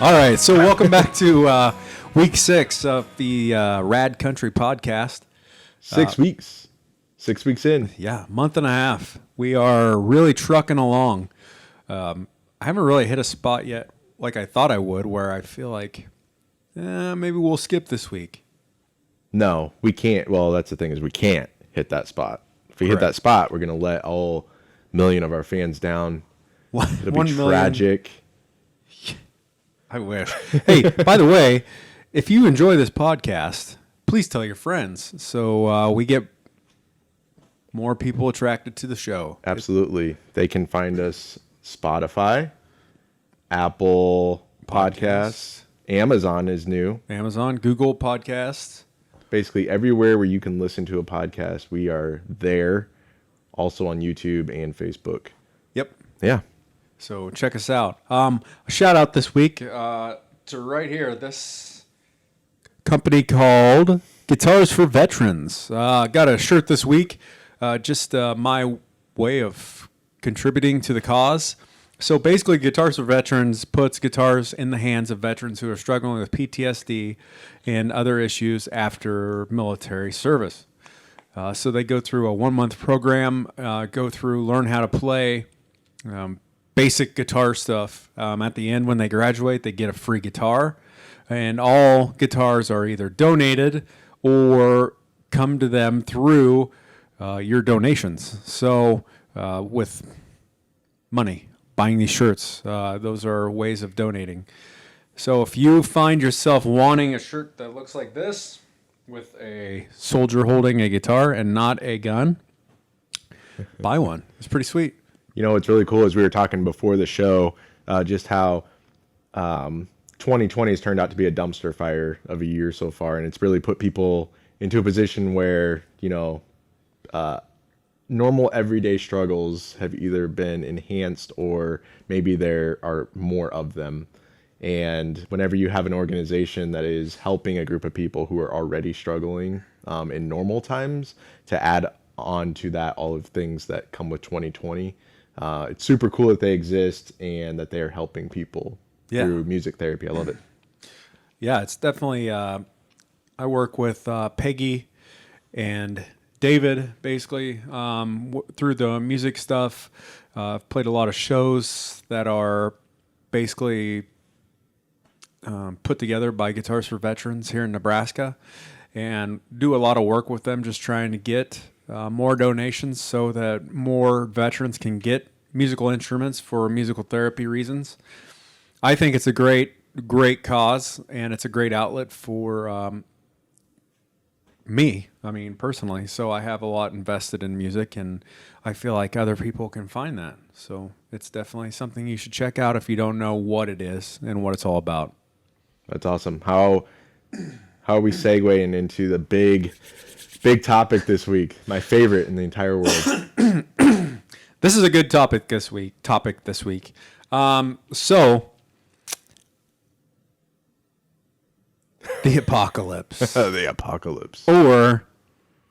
All right, so welcome back to week 6 of the Rad Country podcast. 6 weeks. 6 weeks in. Yeah, month and a half. We are really trucking along. I haven't really hit a spot yet like I thought I would, where I feel like maybe we'll skip this week. No, we can't. Well, that's the thing is we can't hit that spot. If we hit that spot, we're going to let all million of our fans down. It'll be tragic. I wish. Hey, by the way, if you enjoy this podcast, please tell your friends so we get more people attracted to the show. Absolutely. They can find us Spotify, Apple Podcasts, Amazon is new. Amazon, Google Podcasts. Basically everywhere where you can listen to a podcast, we are there. Also on YouTube and Facebook. Yep. Yeah. So check us out. A shout out this week to right here, this company called Guitars for Veterans. Got a shirt this week, just my way of contributing to the cause. So basically, Guitars for Veterans puts guitars in the hands of veterans who are struggling with PTSD and other issues after military service. So they go through a 1-month program, learn how to play, basic guitar stuff. At the end, when they graduate, they get a free guitar. And all guitars are either donated or come to them through your donations. So with money, buying these shirts, those are ways of donating. So if you find yourself wanting a shirt that looks like this with a soldier holding a guitar and not a gun, buy one. It's pretty sweet. You know, what's really cool is we were talking before the show just how 2020 has turned out to be a dumpster fire of a year so far. And it's really put people into a position where, you know, normal everyday struggles have either been enhanced or maybe there are more of them. And whenever you have an organization that is helping a group of people who are already struggling in normal times to add on to that all of things that come with 2020, it's super cool that they exist and that they are helping people through music therapy. I love it. Yeah, it's definitely, I work with Peggy and David, basically, through the music stuff. I've played a lot of shows that are basically put together by Guitars for Veterans here in Nebraska, and do a lot of work with them, just trying to get more donations so that more veterans can get musical instruments for musical therapy reasons. I think it's a great cause, and it's a great outlet for me, I mean, personally. So I have a lot invested in music, and I feel like other people can find that. So it's definitely something you should check out if you don't know what it is and what it's all about. That's awesome. How are we segueing into the big topic this week? My favorite in the entire world. This is a good topic this week. So the apocalypse. The apocalypse. Or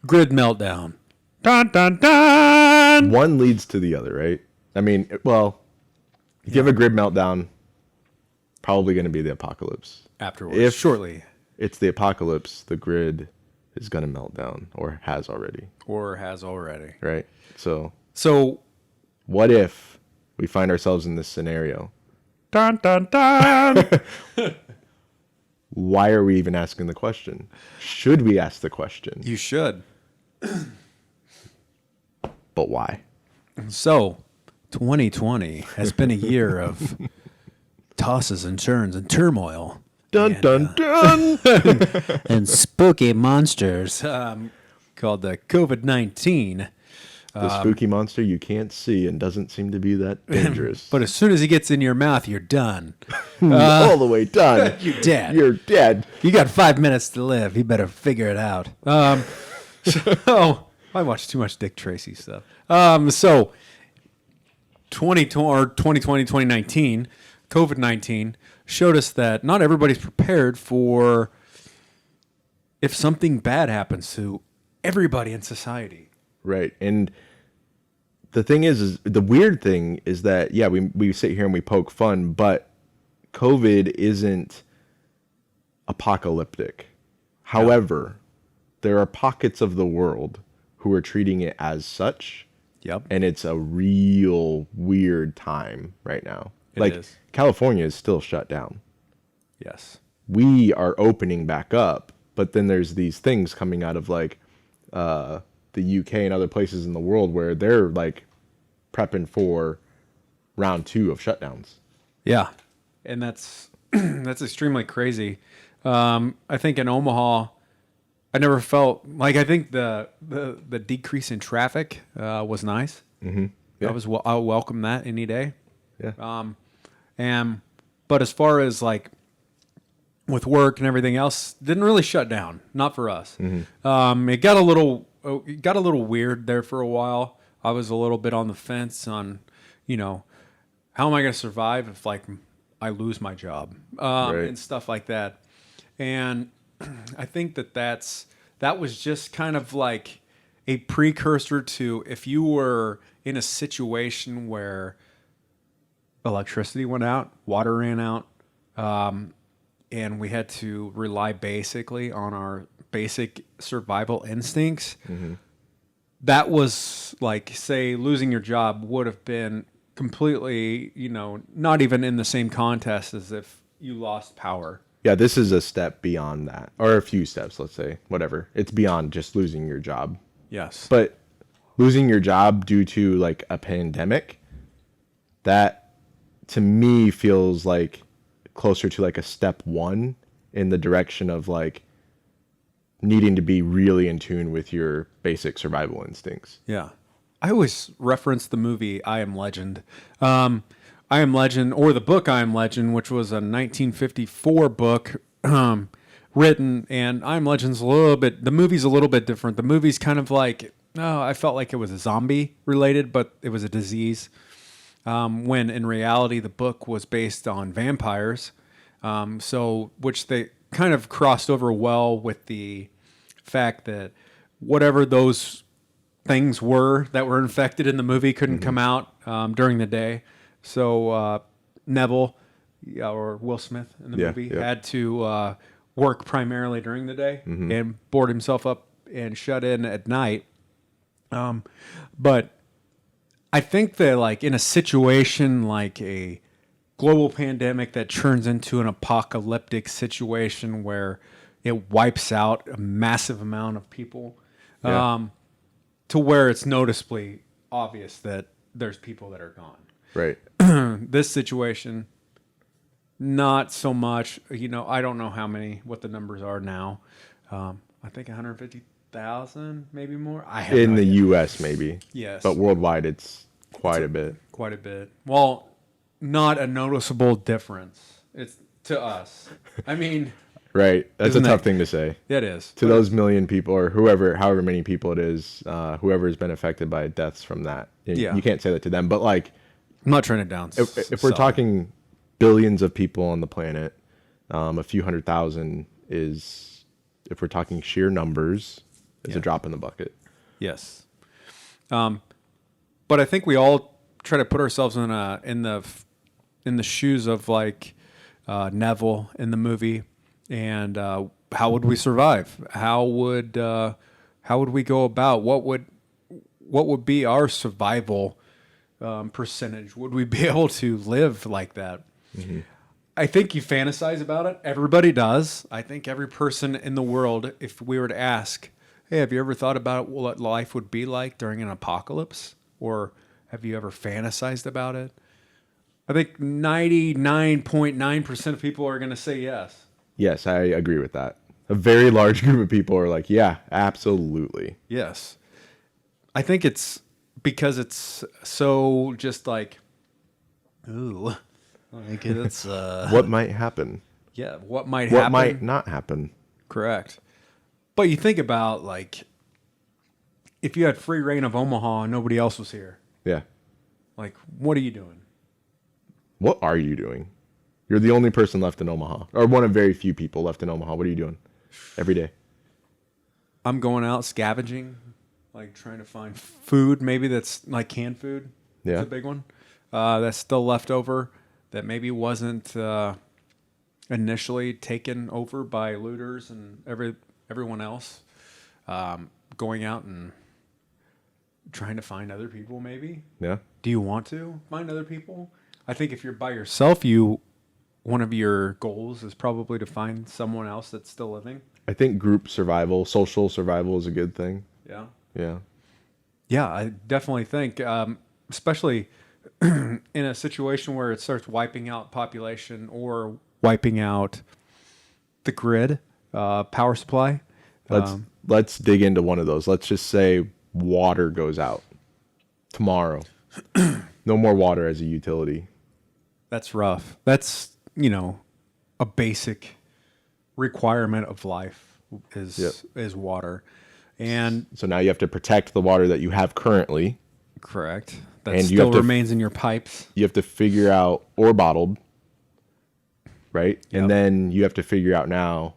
grid meltdown. Dun, dun, dun. One leads to the other, right? I mean, well, if you have a grid meltdown, probably going to be the apocalypse. Afterwards, shortly. It's the apocalypse, the grid is going to melt down, or has already. Right? So So what if we find ourselves in this scenario? dun, dun, dun. Why are we even asking the question? Should we ask the question? You should. But why? So 2020 has been a year of tosses and turns and turmoil. Dun, dun, dun. And spooky monsters called the COVID-19. The spooky monster you can't see and doesn't seem to be that dangerous. But as soon as he gets in your mouth, you're done. All the way done. You're dead. You're dead. You got 5 minutes to live. You better figure it out. So I watch too much Dick Tracy stuff. So 2020, 2019, COVID-19 showed us that not everybody's prepared for if something bad happens to everybody in society. Right. And the thing is the weird thing is that, yeah, we sit here and we poke fun, but COVID isn't apocalyptic. However, there are pockets of the world who are treating it as such. Yep. And it's a real weird time right now. It is. California is still shut down. Yes. We are opening back up, but then there's these things coming out of like the UK and other places in the world where they're like prepping for round 2 of shutdowns. Yeah. And that's that's extremely crazy. I think in Omaha, I never felt like, I think the decrease in traffic was nice. Mm-hmm. Yeah. I welcome that any day. Yeah. But as far as like with work and everything else, didn't really shut down. Not for us. Mm-hmm. It got a little weird there for a while. I was a little bit on the fence on, how am I going to survive if like I lose my job Right. and stuff like that. And I think that was just kind of like a precursor to if you were in a situation where electricity went out, water ran out, and we had to rely basically on our basic survival instincts. Mm-hmm. That was like, say, losing your job would have been completely, not even in the same contest as if you lost power. Yeah, this is a step beyond that, or a few steps, let's say, whatever. It's beyond just losing your job. Yes. But losing your job due to like a pandemic, that to me feels like closer to like a step 1 in the direction of like needing to be really in tune with your basic survival instincts. Yeah. I always reference the movie I Am Legend. I Am Legend, or the book I Am Legend, which was a 1954 book written, and I Am Legend's the movie's a little bit different. The movie's kind of like, I felt like it was a zombie related, but it was a disease. When in reality, the book was based on vampires. Which they kind of crossed over well with the fact that whatever those things were that were infected in the movie couldn't come out during the day. So Neville, or Will Smith in the movie, had to work primarily during the day and board himself up and shut in at night. But I think that like in a situation like a global pandemic that turns into an apocalyptic situation where it wipes out a massive amount of people, to where it's noticeably obvious that there's people that are gone. Right. This situation, not so much. I don't know what the numbers are now. I think 150,000, maybe more. I have In no the idea. U.S. maybe. Yes. But worldwide it's quite a bit. Quite a bit. Well, not a noticeable difference. It's to us. I mean, Right. That's a Isn't tough it? thing to say. it is. To those million people or however many people it is, whoever has been affected by deaths from that. Yeah. You can't say that to them. But like, I'm not trying to down. if we're talking billions of people on the planet, a few 100,000 is, if we're talking sheer numbers, is a drop in the bucket. Yes. But I think we all try to put ourselves in the shoes of like Neville in the movie, and how would we survive? How would we go about? What would be our survival percentage? Would we be able to live like that? Mm-hmm. I think you fantasize about it. Everybody does. I think every person in the world, if we were to ask, hey, have you ever thought about what life would be like during an apocalypse? Or have you ever fantasized about it? I think 99.9% of people are going to say yes. Yes, I agree with that. A very large group of people are like, yeah, absolutely. Yes. I think it's because it's so just like, ooh, like it's What might happen? yeah, what might What happen? might not happen? Correct. But you think about like if you had free reign of Omaha and nobody else was here, Yeah. like what are you doing? What are you doing? You're the only person left in Omaha, or one of very few people left in Omaha. What are you doing every day? I'm going out scavenging, like trying to find food, maybe that's like canned food. Yeah. That's a big one. That's still left over that maybe wasn't initially taken over by looters and everyone else, going out and trying to find other people. Maybe. Yeah. Do you want to find other people? I think if you're by yourself, one of your goals is probably to find someone else that's still living. I think group survival, social survival is a good thing. Yeah. Yeah. Yeah, I definitely think, especially in a situation where it starts wiping out population or wiping out the grid, power supply. Let's dig into one of those. Let's just say water goes out tomorrow. No more water as a utility. That's rough. That's, a basic requirement of life is water. And So now you have to protect the water that you have currently. correct. That And you still have to- remains in your pipes. You have to figure out, or bottled, right? Yep. And then you have to figure out now,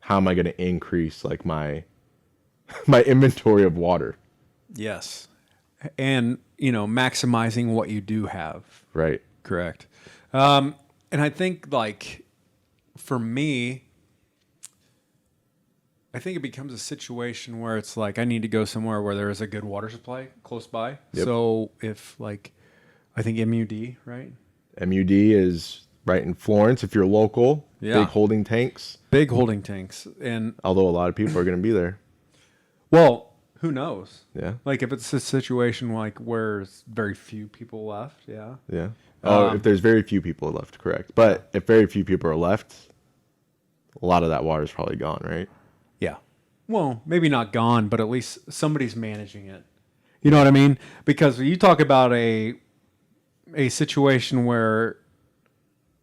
how am I going to increase like my inventory of water, Yes. And, maximizing what you do have. right? Correct. And I think, like, for me, I think it becomes a situation where it's like I need to go somewhere where there is a good water supply close by. Yep. So if, like, I think MUD, right? MUD is right in Florence. If you're local, Yeah. big holding tanks. Big holding tanks. And, Although a lot of people are going to be there. well, who knows? Yeah. Like, if it's a situation like where there's very few people left, yeah. Yeah. Oh, if there's very few people left, correct. But if very few people are left, a lot of that water is probably gone, right? Yeah. Well, maybe not gone, but at least somebody's managing it. You know what I mean? Because you talk about a situation where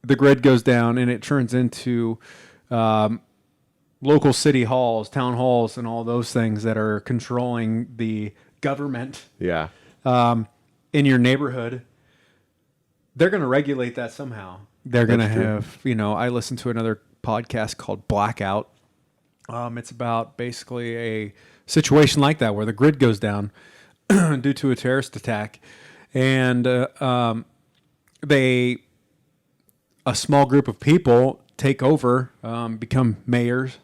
the grid goes down and it turns into local city halls, town halls, and all those things that are controlling the government Yeah. in your neighborhood. They're going to regulate that somehow. They're going to That's true. have, I listened to another podcast called Blackout. It's about basically a situation like that where the grid goes down due to a terrorist attack, and a small group of people take over, become mayors,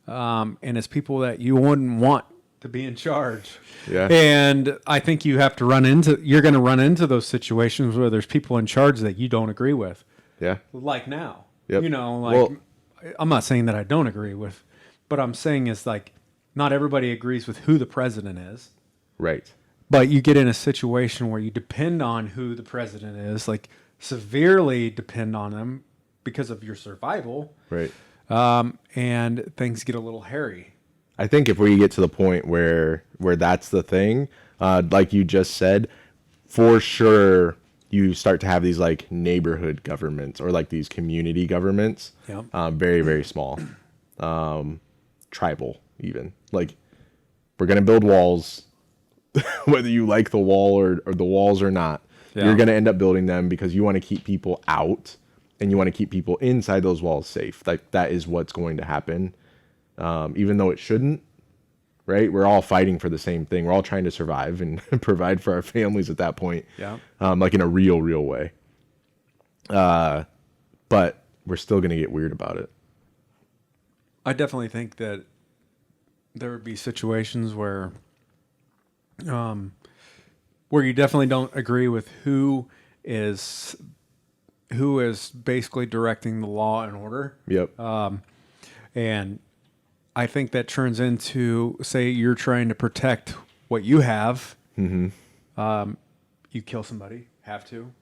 and it's people that you wouldn't want to be in charge. Yeah. And I think you're going to run into those situations where there's people in charge that you don't agree with. Yeah. Like now. Yep. Like, I'm not saying that I don't agree with, but I'm saying is like, not everybody agrees with who the president is, Right. but you get in a situation where you depend on who the president is, like severely depend on them because of your survival. Right. And things get a little hairy. I think if we get to the point where that's the thing, like you just said, for sure you start to have these like neighborhood governments or like these community governments. Yep. Very, very small. Tribal even. Like, we're gonna build walls, whether you like the wall or the walls or not. Yeah. You're gonna end up building them because you want to keep people out and you want to keep people inside those walls safe. Like, that is what's going to happen. Even though it shouldn't, right? We're all fighting for the same thing. We're all trying to survive and provide for our families at that point. Yeah. Like in a real way. But we're still going to get weird about it. I definitely think that there would be situations where you definitely don't agree with who is basically directing the law and order. Yep. And I think that turns into, say you're trying to protect what you have. Mm-hmm. You kill somebody, have to.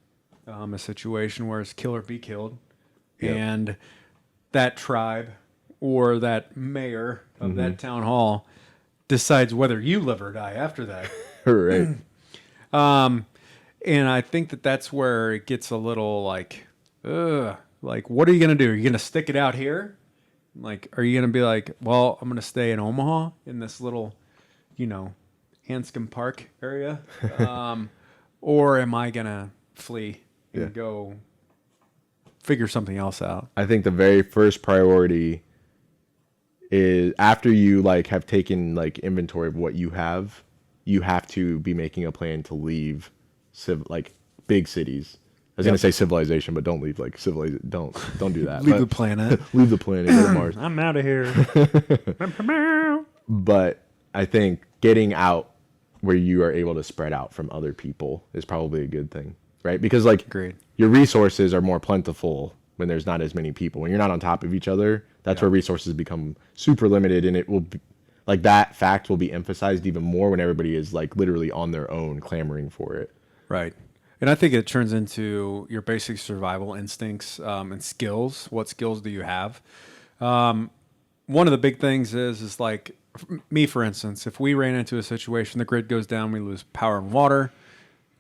A situation where it's kill or be killed. Yep. And that tribe or that mayor of that town hall decides whether you live or die after that. Right. And I think that that's where it gets a little like, like, what are you going to do? Are you going to stick it out here? Like, are you going to be like, well, I'm going to stay in Omaha in this little, Hanscom Park area? Or am I going to flee and go figure something else out? I think the very first priority is, after you like have taken like inventory of what you have to be making a plan to leave like big cities, I was gonna say civilization, but don't leave like civilization. Don't do that. Leave the planet. Leave the planet. Go to Mars. I'm out of here. But I think getting out where you are able to spread out from other people is probably a good thing, right? Because like Agreed. your resources are more plentiful when there's not as many people. When you're not on top of each other, that's where resources become super limited, and it will be, like that fact will be emphasized even more when everybody is like literally on their own clamoring for it. Right. And I think it turns into your basic survival instincts and skills. What skills do you have? One of the big things is like me, for instance, if we ran into a situation, the grid goes down, we lose power and water,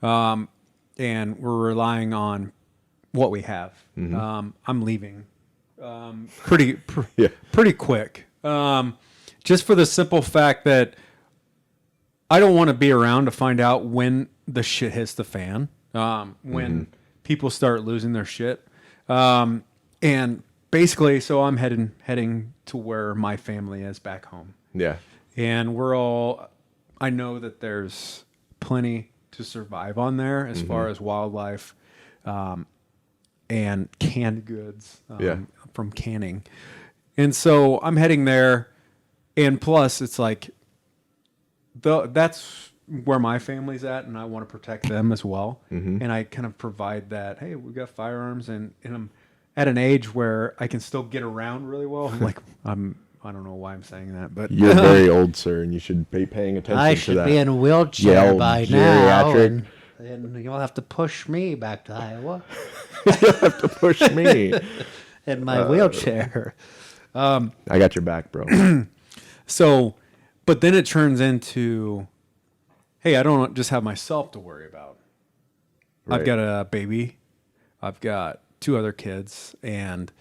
and we're relying on what we have. I'm leaving pretty quick. Just for the simple fact that I don't want to be around to find out when the shit hits the fan, when people start losing their shit. And basically, so I'm heading to where my family is back home. Yeah. And I know that there's plenty to survive on there as far as wildlife and canned goods from canning. And so I'm heading there. And plus, it's like, that's where my family's at, and I want to protect them as well. And I kind of provide that, hey, we've got firearms, and I'm at an age where I can still get around really well. I don't know why I'm saying that, but You're very old, sir, and you should be paying attention to that. I should be in a wheelchair old by geriatric. now, and you'll have to push me back to Iowa You'll have to push me. in my wheelchair. I got your back, bro. So, but then it turns into, hey, I don't just have myself to worry about. Right. I've got a baby. I've got 2 other kids, and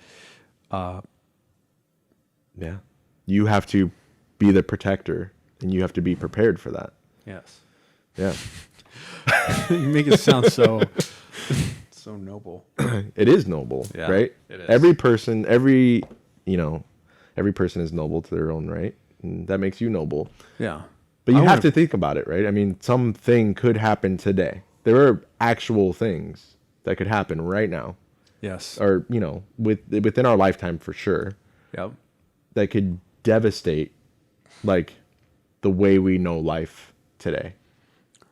Yeah. You have to be the protector, and you have to be prepared for that. yes, Yeah. you make it sound so noble. It is noble, Yeah, right? it is. Every person is noble to their own right, and that makes you noble. Yeah, But you I have wanna- to think about it, right? I mean, something could happen today. There are actual things that could happen right now, Yes. or within our lifetime for sure, Yep. that could devastate like the way we know life today.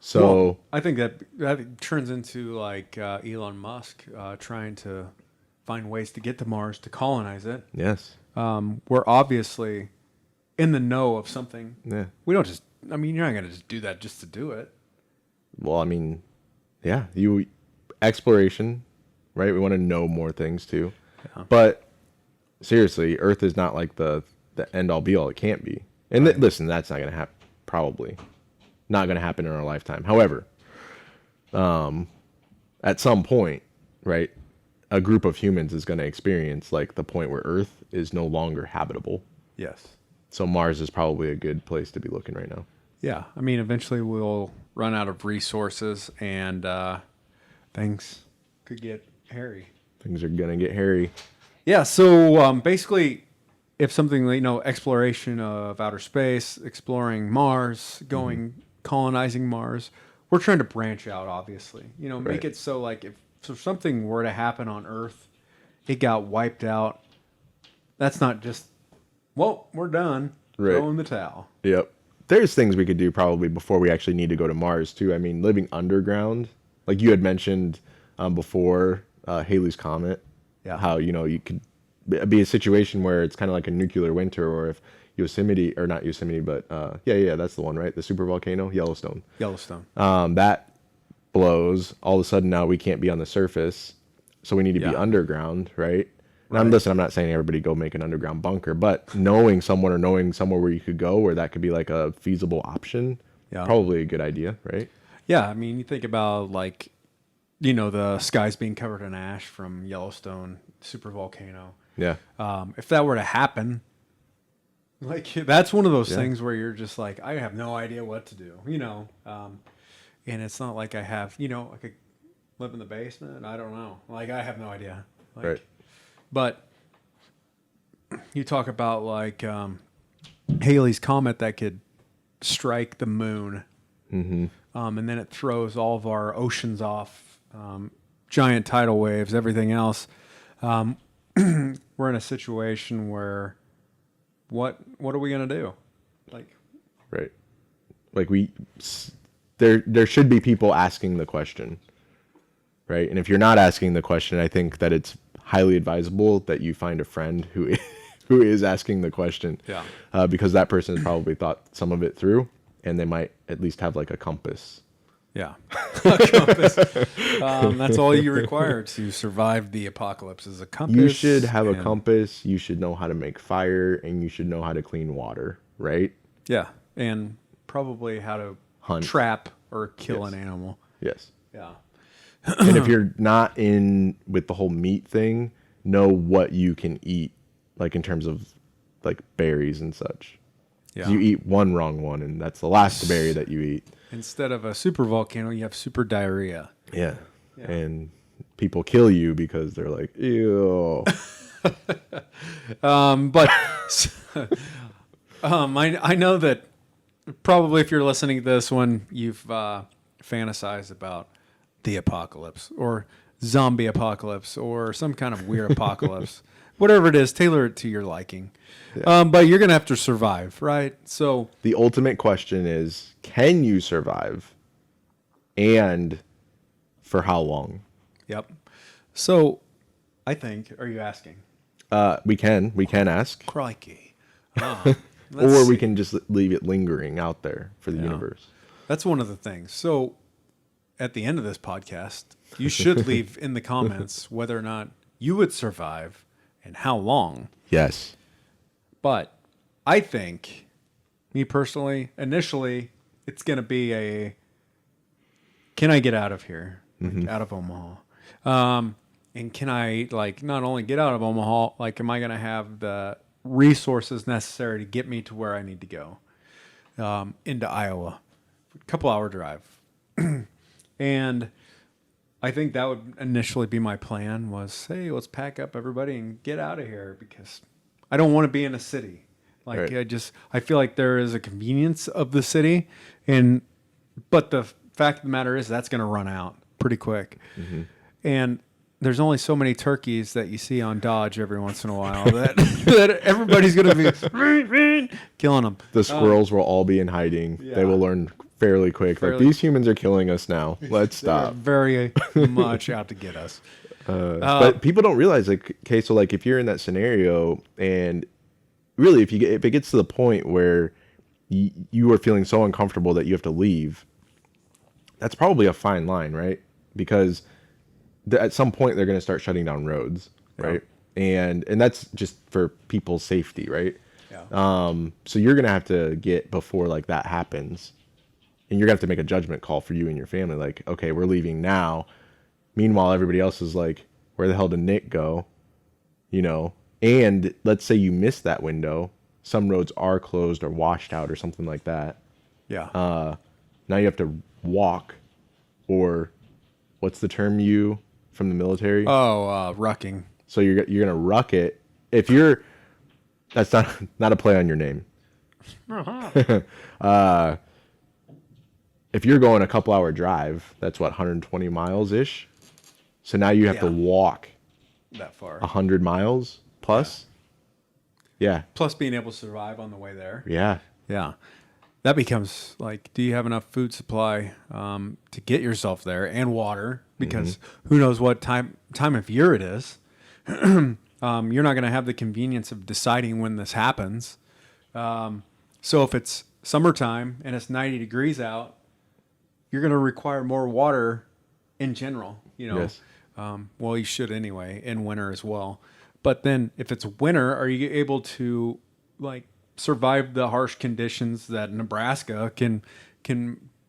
So Well, I think that turns into like Elon Musk trying to find ways to get to Mars to colonize it. yes, We're obviously in the know of something. yeah. We don't just. I mean, you're not gonna just do that just to do it. Well, I mean, yeah, exploration, right? We want to know more things too. Yeah. But seriously, Earth is not like the end all be all. It can't be. And listen, that's not going to happen. Probably not going to happen in our lifetime. However, at some point, right, a group of humans is going to experience like the point where Earth is no longer habitable. Yes. So Mars is probably a good place to be looking right now. Yeah. I mean, eventually we'll run out of resources, and things could get hairy. Things are going to get hairy. Yeah. So basically, if something exploration of outer space, exploring Mars, going colonizing Mars, we're trying to branch out. Obviously, make Right. it so like if something were to happen on Earth, it got wiped out. That's not just, well, we're done. Right. Throw in the towel. Yep. There's things we could do probably before we actually need to go to Mars too. I mean, living underground, like you had mentioned before, Halley's Comet. Yeah. How you could be a situation where it's kind of like a nuclear winter, or if Yosemite, or not Yosemite, but yeah, that's the one, right? The super volcano, Yellowstone. Yellowstone. That blows. All of a sudden now we can't be on the surface, so we need to be Yeah. underground, right? And I'm not saying everybody go make an underground bunker, but knowing someone or knowing somewhere where you could go where that could be like a feasible option, Yeah. probably a good idea, right? Yeah, I mean, you think about like, the skies being covered in ash from Yellowstone super volcano. Yeah. If that were to happen, like that's one of those Yeah. things where you're just like, I have no idea what to do, and it's not like I have, I could live in the basement. I don't know. Like I have no idea. Like, Right. But you talk about like Halley's Comet that could strike the moon, and then it throws all of our oceans off giant tidal waves, everything else. We're in a situation where what are we going to do? Like, Right. Like there should be people asking the question, right? And if you're not asking the question, I think that it's highly advisable that you find a friend who is asking the question. Yeah. Because that person has probably thought some of it through, and they might at least have like a compass. yeah, a compass. That's all you require to survive the apocalypse is a compass. You should have a and- compass. You should know how to make fire, and you should know how to clean water, right? Yeah, and probably how to Hunt. trap or kill Yes. an animal. Yes. Yeah. And if you're not in with the whole meat thing, know what you can eat, like in terms of like berries and such. 'Cause Yeah. you eat one wrong one, and that's the last berry that you eat. Instead of a super volcano, you have super diarrhea. Yeah. Yeah. And people kill you because they're like, ew. But I know that probably if you're listening to this one, you've fantasized about the apocalypse or zombie apocalypse or some kind of weird apocalypse. Whatever it is, tailor it to your liking. But you're going to have to survive, right? So, The ultimate question is, can you survive? And for how long? yep. So, I think, are you asking? We can ask, Crikey. or Let's we see. can just leave it lingering out there for the universe. That's one of the things. So, at the end of this podcast, you should leave in the comments whether or not you would survive and how long. Yes. But I think, me personally, initially, it's going to be a can I get out of here, like, out of Omaha? And can I, like, not only get out of Omaha, like, am I going to have the resources necessary to get me to where I need to go into Iowa? A couple hour drive. And I think that would initially be my plan was, hey, let's pack up everybody and get out of here because I don't want to be in a city. Like Right. I feel like there is a convenience of the city but the fact of the matter is that's going to run out pretty quick. And there's only so many turkeys that you see on Dodge every once in a while that, that everybody's going to be killing them. The squirrels will all be in hiding. yeah. They will learn fairly quick. Like, Fairly- these humans are killing us now. Let's They're stop. very much out to get us. But people don't realize, like, okay, so like if you're in that scenario, and really if it gets to the point where you are feeling so uncomfortable that you have to leave, that's probably a fine line, right? Because at some point they're going to start shutting down roads, right? And that's just for people's safety, right? Yeah. So you're going to have to get before like that happens, and you're going to have to make a judgment call for you and your family. Like, okay, we're leaving now. Meanwhile, everybody else is like, where the hell did Nick go? You know, and let's say you miss that window. Some roads are closed or washed out or something like that. Yeah. Now you have to walk, or what's the term from the military? Rucking. So you're gonna ruck it. If you're, that's not a play on your name. If you're going a couple hour drive, that's what 120 miles ish. So now you have to Yeah. walk That far. 100 miles plus. Yeah. Plus being able to survive on the way there. Yeah. Yeah. That becomes like, do you have enough food supply to get yourself there and water? Because who knows what time of year it is. You're not going to have the convenience of deciding when this happens. So if it's summertime and it's 90 degrees out, you're going to require more water in general, you know. Yes. Well, you should anyway in winter as well. But then if it's winter, are you able to like survive the harsh conditions that Nebraska can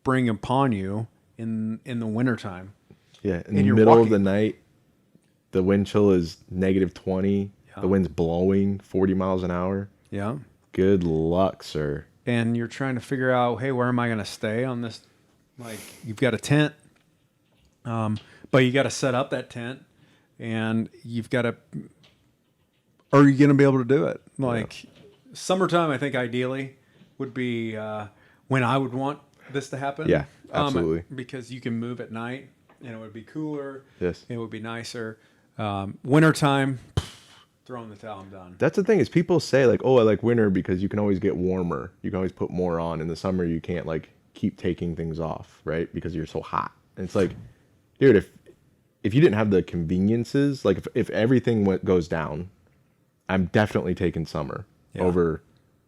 bring upon you in the wintertime? Yeah. In And the you're middle of walking. the night, the wind chill is -20. Yeah. The wind's blowing 40 miles an hour. Yeah. Good luck, sir. And you're trying to figure out, hey, where am I going to stay on this? Like, you've got a tent, but you got to set up that tent, and you've got to. Are you going to be able to do it? Like, summertime, I think ideally would be when I would want this to happen. Yeah, absolutely. Because you can move at night. and it would be cooler. Yes. It would be nicer. Wintertime, throwing the towel, I'm done. That's the thing is people say like, oh, I like winter because you can always get warmer. You can always put more on. In the summer, you can't like keep taking things off, right? Because you're so hot. And it's like, dude, if you didn't have the conveniences, like if everything goes down, I'm definitely taking summer over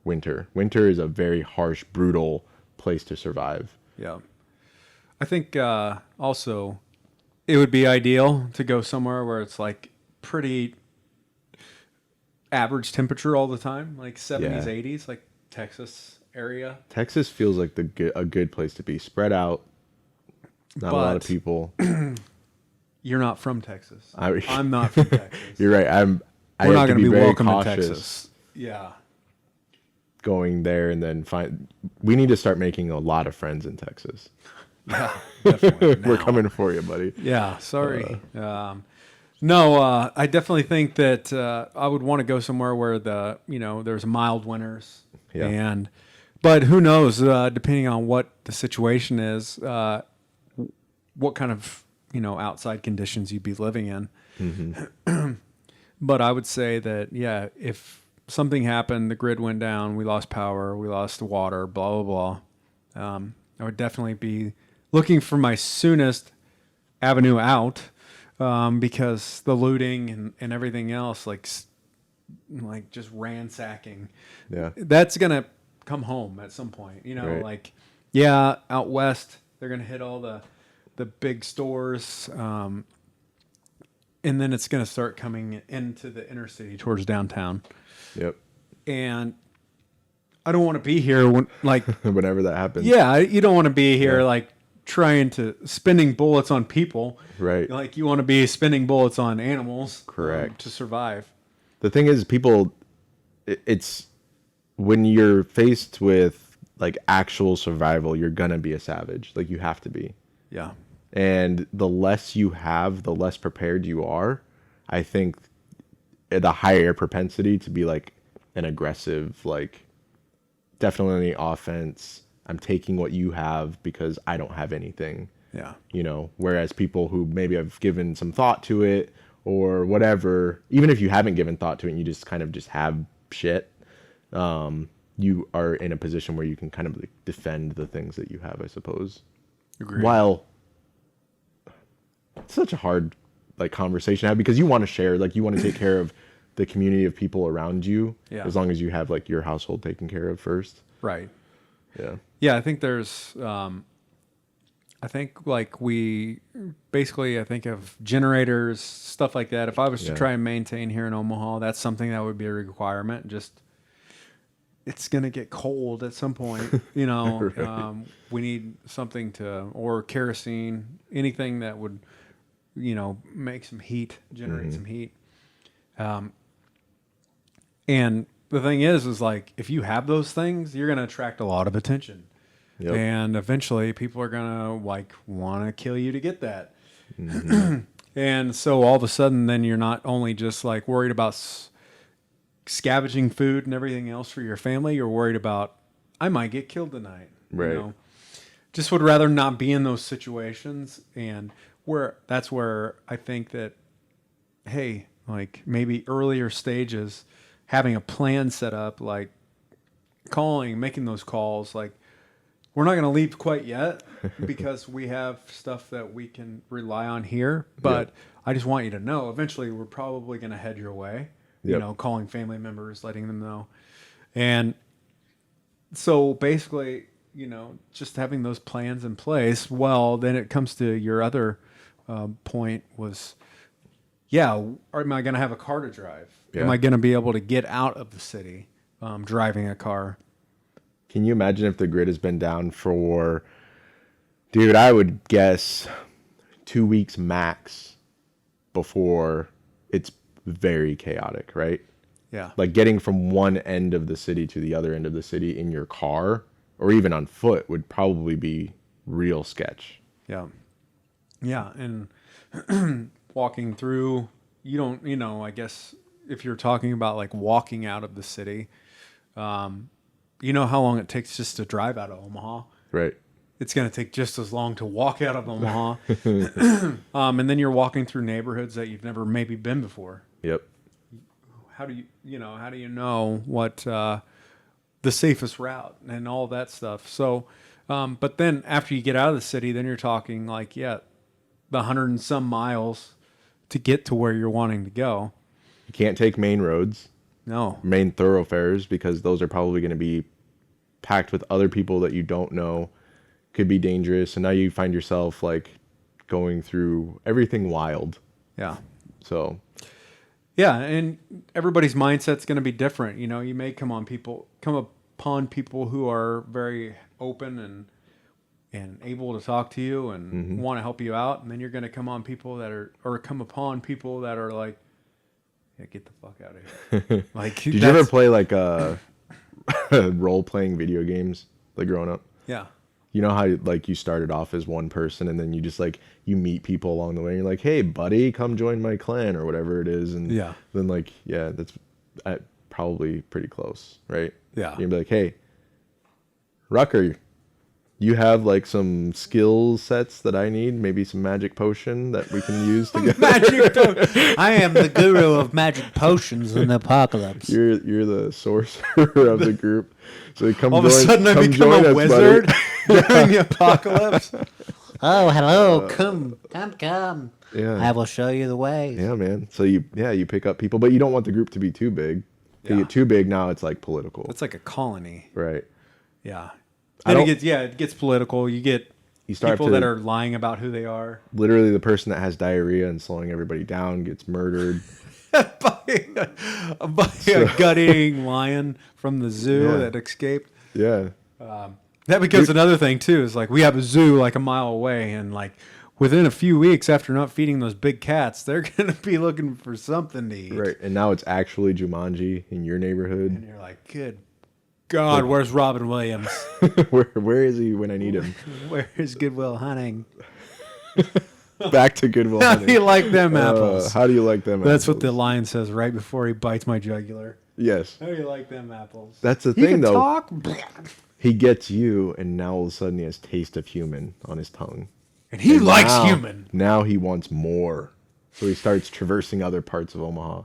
winter. Winter is a very harsh, brutal place to survive. Yeah. I think also it would be ideal to go somewhere where it's like pretty average temperature all the time, like 70s, 80s, like Texas area. Texas feels like a good place to be. Spread out. Not a lot of people. You're not from Texas. I'm not from Texas. You're right. We're not going to be very welcome cautious in Texas. Yeah. Going there and then we need to start making a lot of friends in Texas. Yeah, definitely. We're coming for you, buddy. Yeah, sorry. No, I definitely think that I would want to go somewhere where there's mild winters. Yeah. But who knows, depending on what the situation is, what kind of, outside conditions you'd be living in. Mm-hmm. But I would say that, if something happened, the grid went down, we lost power, we lost water, blah, blah, blah. I would definitely be looking for my soonest avenue out, because the looting and everything else, like just ransacking, that's going to come home at some point, Right. out west, they're going to hit all the big stores, and then it's going to start coming into the inner city towards downtown. Yep. And I don't want to be here when, whenever that happens. Yeah, you don't want to be here trying to spending bullets on people. Right. Like you want to be spending bullets on animals. Correct. To survive. The thing is, it's when you're faced with like actual survival, you're gonna be a savage. Like you have to be. Yeah. And the less you have, the less prepared you are. I think the higher propensity to be like an aggressive, like definitely offense. I'm taking what you have because I don't have anything. Yeah. Whereas people who maybe have given some thought to it or whatever, even if you haven't given thought to it and you just kind of just have shit, you are in a position where you can kind of like defend the things that you have, I suppose. Agreed. While it's such a hard conversation to have because you want to share, you want to take care of the community of people around you, as long as you have your household taken care of first. Right. Yeah. Yeah, I think there's I think we basically I think of generators, stuff like that. If I was to try and maintain here in Omaha, that's something that would be a requirement. Just it's gonna get cold at some point, Right. We need something or kerosene, anything that would, make some heat, generate some heat. And the thing is if you have those things, you're gonna attract a lot of attention. Yep. And eventually people are gonna want to kill you to get that. Mm-hmm. And so all of a sudden then you're not only just worried about scavenging food and everything else for your family, you're worried about I might get killed tonight. Right. Just would rather not be in those situations. And that's where I think that, hey, maybe earlier stages, having a plan set up, making those calls, we're not going to leave quite yet because we have stuff that we can rely on here. But I just want you to know, eventually we're probably going to head your way. Calling family members, letting them know. And so basically, just having those plans in place. Well, then it comes to your other point was, am I going to have a car to drive? Yeah. Am I going to be able to get out of the city driving a car? Can you imagine if the grid has been down for, dude, I would guess 2 weeks max before it's very chaotic, right? Yeah. Getting from one end of the city to the other end of the city in your car or even on foot would probably be real sketch. Yeah. Yeah. And walking through, you don't, I guess if you're talking about walking out of the city, you know how long it takes just to drive out of Omaha? Right. it's going to take just as long to walk out of Omaha. And then you're walking through neighborhoods that you've never maybe been before. Yep. How do you know what the safest route and all that stuff? So, but then after you get out of the city, then you're talking like, the 100 and some miles to get to where you're wanting to go. You can't take main roads, No. main thoroughfares, because those are probably going to be packed with other people that you don't know, could be dangerous. And now you find yourself like going through everything wild. Yeah. So, yeah. And everybody's mindset's going to be different. You know, you may come upon people who are very open and able to talk to you and want to help you out. And then you're going to come upon people that are like, yeah, get the fuck out of here. Like, did you ever play like role-playing video games like growing up? Yeah. You know how like you started off as one person and then you just like you meet people along the way and you're like, hey buddy, come join my clan or whatever it is. And then like, yeah, that's probably pretty close, right? Yeah. You'd be like, hey, Rucker, you have like some skill sets that I need, maybe some magic potion that we can use to get I am the guru of magic potions in the apocalypse. You're the sorcerer of the group. So come all of a sudden I become a wizard during the apocalypse. Oh, hello. Come. Yeah. I will show you the way. Yeah, man. So you pick up people, but you don't want the group to be too big. If you get too big, now it's like political. It's like a colony. Right. Yeah. Then it gets political. You get people that are lying about who they are. Literally, the person that has diarrhea and slowing everybody down gets murdered. by a gut-eating lion from the zoo that escaped. Yeah. That becomes another thing, too. Is like we have a zoo like a mile away, and like within a few weeks after not feeding those big cats, they're going to be looking for something to eat. Right. And now it's actually Jumanji in your neighborhood. And you're like, good God, where's Robin Williams? where is he when I need him? Where's Goodwill Hunting? Back to Goodwill How Hunting. do you like them apples? How do you like them That's apples? what the lion says right before he bites my jugular. Yes. How do you like them apples? That's the You thing, can though. talk. He gets you, and now all of a sudden he has taste of human on his tongue. And he likes now, human. Now he wants more. So he starts traversing other parts of Omaha.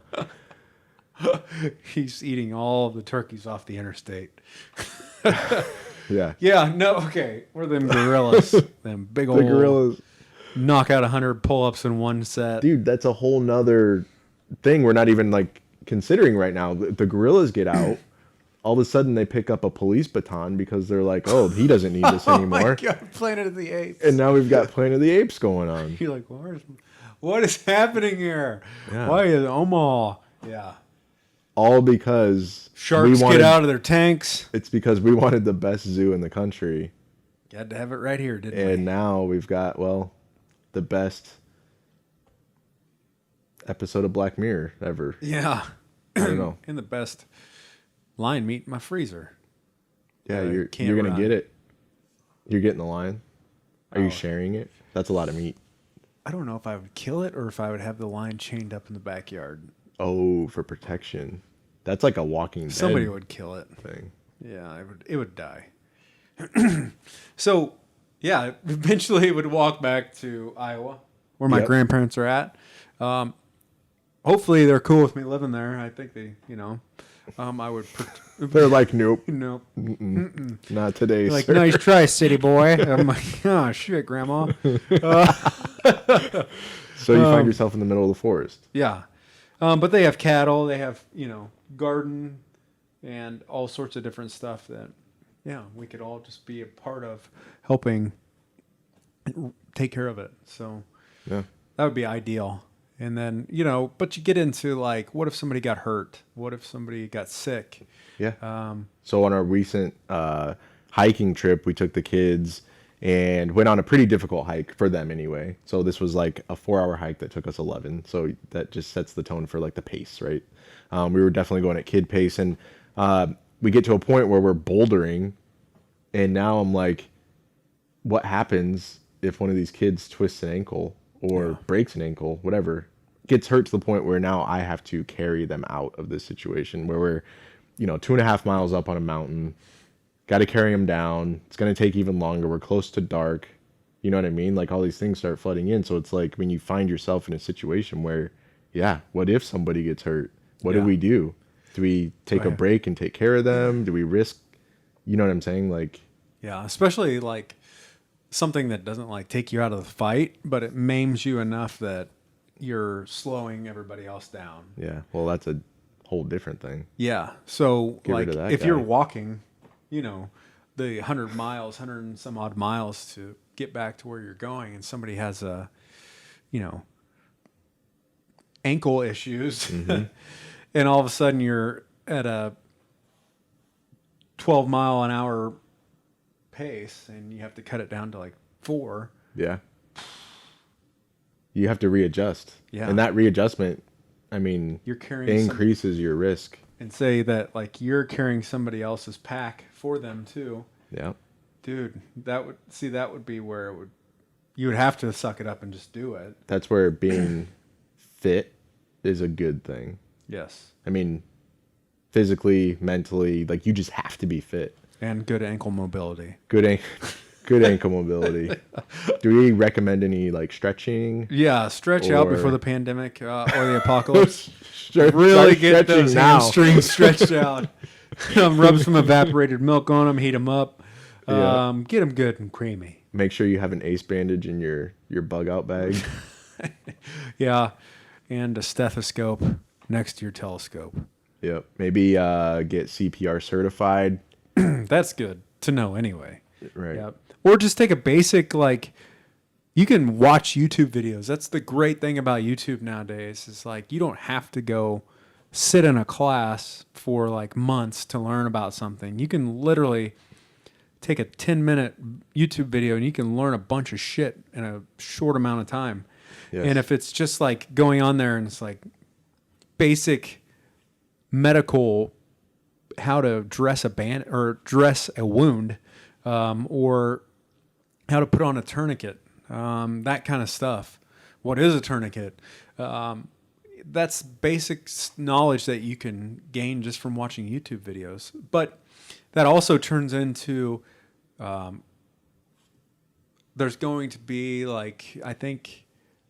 He's eating all the turkeys off the interstate. Yeah. Yeah, no, okay. We're them gorillas. Them big old The gorillas. knock out 100 pull-ups in one set. Dude, that's a whole nother thing we're not even like considering right now. The gorillas get out. All of a sudden they pick up a police baton because they're like, oh, he doesn't need this anymore. Oh my God, Planet of the Apes. And now we've got Planet of the Apes going on. You're like, what is happening here? Yeah. Why is Omaha? Yeah. All because Sharks get out of their tanks. It's because we wanted the best zoo in the country. You had to have it right here, didn't we? And now we've got, the best episode of Black Mirror ever. Yeah. I don't know. And the best lion meat in my freezer. Yeah, you're can't going to run. get it. You're getting the lion. Are you sharing it? That's a lot of meat. I don't know if I would kill it or if I would have the lion chained up in the backyard. Oh, for protection. That's like a Walking Dead Somebody would kill it. thing. Yeah, it would die. So, yeah, eventually it would walk back to Iowa, where my Yep. grandparents are at. Hopefully they're cool with me living there. I think they, I would. They're like, nope, Nope. not today, Like, sir. nice try, city boy. I'm like, oh shit, Grandma. So you find yourself in the middle of the forest. Yeah, but they have cattle. They have garden, and all sorts of different stuff that, we could all just be a part of helping take care of it. So Yeah. that would be ideal. And then, but you get into like, what if somebody got hurt? What if somebody got sick? Yeah. So on our recent hiking trip, we took the kids and went on a pretty difficult hike for them anyway. So this was like a 4-hour hike that took us 11. So that just sets the tone for like the pace, right? We were definitely going at kid pace, and we get to a point where we're bouldering, and now I'm like, what happens if one of these kids twists an ankle or breaks an ankle, whatever, gets hurt to the point where now I have to carry them out of this situation where we're, 2.5 miles up on a mountain, Got to carry him down. It's going to take even longer. We're close to dark. You know what I mean? Like all these things start flooding in. So it's like when you find yourself in a situation where, yeah, what if somebody gets hurt? What do we do? Do we take a break and take care of them? Do we risk, you know what I'm saying? Like, yeah, especially like something that doesn't like take you out of the fight, but it maims you enough that you're slowing everybody else down. yeah, well, that's a whole different thing. Yeah. So Get like rid of that if guy. you're walking, you know, the 100 miles, 100 and some odd miles to get back to where you're going, and somebody has a, you know, ankle issues, and all of a sudden you're at a 12-mile-an-hour pace and you have to cut it down to like 4. Yeah. You have to readjust. Yeah. And that readjustment, I mean, You're carrying increases your risk. and say that like you're carrying somebody else's pack for them too. Yeah. Dude, that would be where it would, you would have to suck it up and just do it. That's where being fit is a good thing. Yes. I mean, physically, mentally, like you just have to be fit. And good ankle mobility. Good ankle mobility. Do we recommend any like stretching? Yeah, stretch out Or- before the pandemic or the apocalypse. Start Really get stretching those now. hamstrings stretched out. Rub some evaporated milk on them, heat them up. Yeah. Get them good and creamy. Make sure you have an ace bandage in your bug out bag. Yeah, and a stethoscope next to your telescope. Yep. Maybe get CPR certified. That's good to know anyway. Right. Yep. Or just take a basic, like, you can watch YouTube videos. That's the great thing about YouTube nowadays is like you don't have to go sit in a class for like months to learn about something. You can literally take a 10-minute YouTube video and you can learn a bunch of shit in a short amount of time. Yes. And if it's just like going on there and it's like basic medical, how to dress a wound, or how to put on a tourniquet, that kind of stuff. What is a tourniquet? That's basic knowledge that you can gain just from watching YouTube videos. But that also turns into, there's going to be like, I think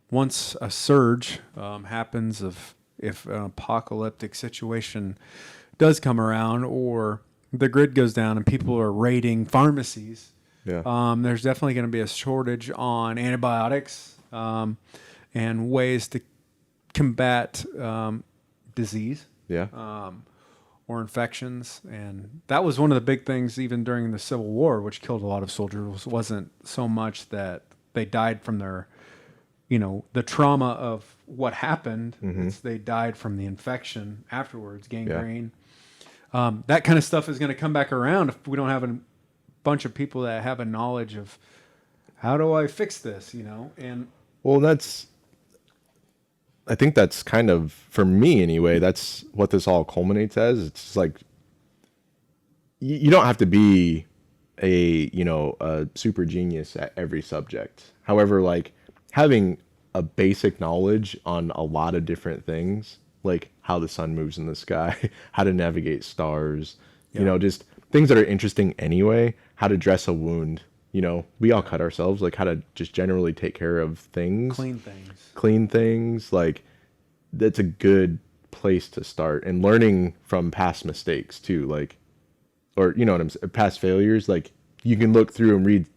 once a surge happens if an apocalyptic situation does come around or the grid goes down and people are raiding pharmacies, Yeah. there's definitely going to be a shortage on antibiotics and ways to combat disease Yeah. or infections. And that was one of the big things even during the Civil War, which killed a lot of soldiers, wasn't so much that they died from their, the trauma of what happened. It's they died from the infection afterwards, gangrene. That kind of stuff is going to come back around if we don't have a bunch of people that have a knowledge of how do I fix this, and Well, I think that's kind of, for me anyway, that's what this all culminates as. It's like, you don't have to be a super genius at every subject. However, like having a basic knowledge on a lot of different things, like how the sun moves in the sky, how to navigate stars, just things that are interesting anyway, how to dress a wound. We all cut ourselves, like how to just generally take care of things. Clean things. Like that's a good place to start, and learning from past mistakes too. Like, or past failures. Like you can look through and read,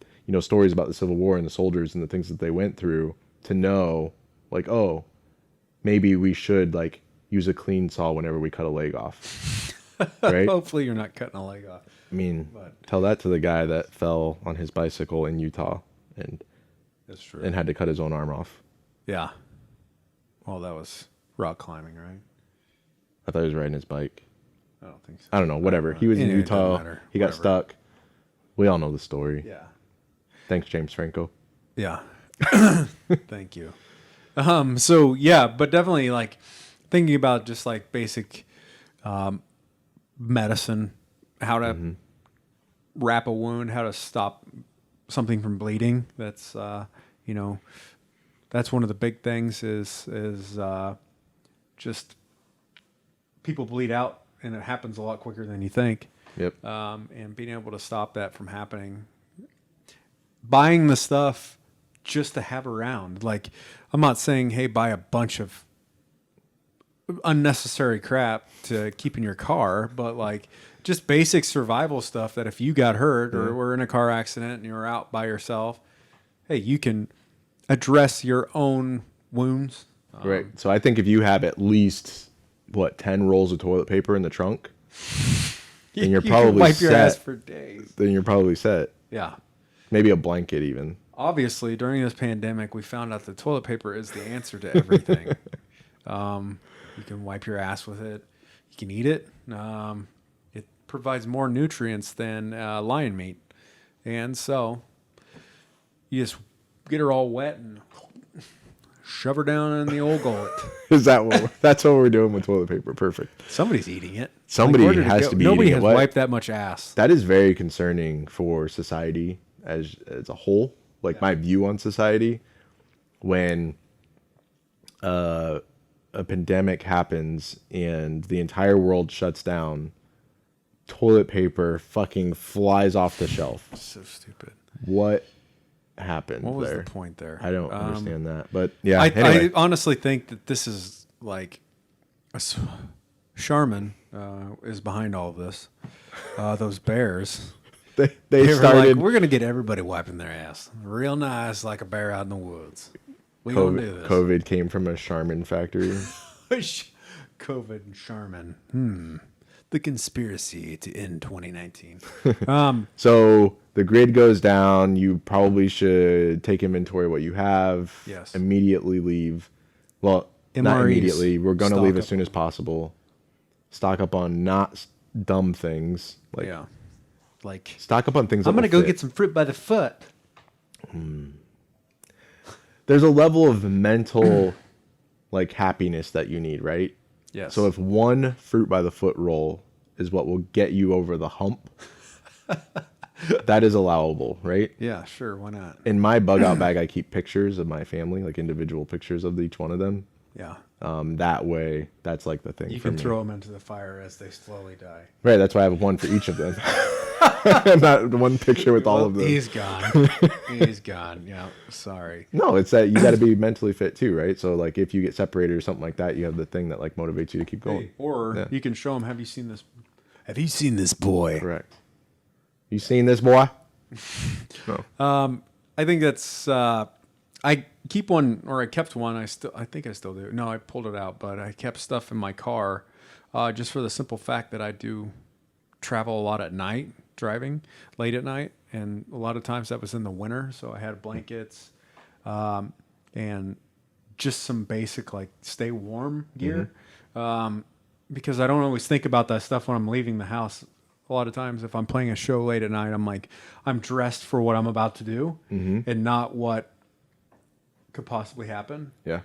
stories about the Civil War and the soldiers and the things that they went through to know like, oh, maybe we should like use a clean saw whenever we cut a leg off. Right? hopefully you're not cutting a leg off. I mean, tell that to the guy that fell on his bicycle in Utah and That's true. and had to cut his own arm off. Yeah. Well, that was rock climbing, right? I thought he was riding his bike. I don't think so. I don't know. Whatever. He was in Anyway, it doesn't Utah. matter. He got Whatever. stuck. We all know the story. Yeah. Thanks, James Franco. Yeah. Thank you. So yeah, but definitely like thinking about just like basic medicine, how to wrap a wound, how to stop something from bleeding. That's that's one of the big things is just people bleed out and it happens a lot quicker than you think. Yep. And being able to stop that from happening. Buying the stuff just to have around. Like, I'm not saying, hey, buy a bunch of unnecessary crap to keep in your car, but like just basic survival stuff that if you got hurt or were in a car accident and you were out by yourself, hey, you can address your own wounds. Right. So I think if you have at least 10 rolls of toilet paper in the trunk, then you're you probably can wipe set. your ass for days. Then you're probably set. Yeah. Maybe a blanket even. Obviously, during this pandemic, we found out that toilet paper is the answer to everything. You can wipe your ass with it. You can eat it. It provides more nutrients than lion meat. And so you just get her all wet and shove her down in the old gullet. Is that that's what we're doing with toilet paper? Perfect. Somebody's eating it. Somebody where did it has go? to be Nobody eating has it. What? wiped that much ass. That is very concerning for society as a whole. Like my view on society when a pandemic happens and the entire world shuts down, toilet paper fucking flies off the shelf. So stupid. What happened What was there? the point there? I don't understand that. But yeah, I anyway. honestly think that this is like Charmin is behind all of this. Those bears. They They were started like, we're gonna get everybody wiping their ass, real nice, like a bear out in the woods. We gonna do this. COVID came from a Charmin factory. COVID and Charmin. The conspiracy to end 2019. So the grid goes down. You probably should take inventory of what you have. Yes. Immediately leave. Well, not MREs. immediately. We're going to Stock leave as up. soon as possible. Stock up on not dumb things. Like Yeah. Like, stock up on things. That I'm gonna will go fit. get some fruit by the foot. There's a level of mental like happiness that you need, right? yes. So if one fruit by the foot roll is what will get you over the hump, that is allowable, right? yeah, sure, why not? In my bug out bag, I keep pictures of my family, like individual pictures of each one of them. Yeah. That way, that's like the thing You for can me. throw them into the fire as they slowly die. Right, that's why I have one for each of them. Not one picture with all of them. He's gone. He's gone. Yeah, sorry. No, it's that you got to be mentally fit too, right? So like if you get separated or something like that, you have the thing that like motivates you to keep going. Or Yeah. you can show them, have you seen this? Have you seen this boy? Correct. You seen this boy? No. I think that's I keep one, or I kept one. I think I still do. No, I pulled it out, but I kept stuff in my car just for the simple fact that I do travel a lot at night, driving late at night, and a lot of times that was in the winter. So I had blankets and just some basic like stay warm gear because I don't always think about that stuff when I'm leaving the house. A lot of times, if I'm playing a show late at night, I'm like, I'm dressed for what I'm about to do and not what could possibly happen. Yeah.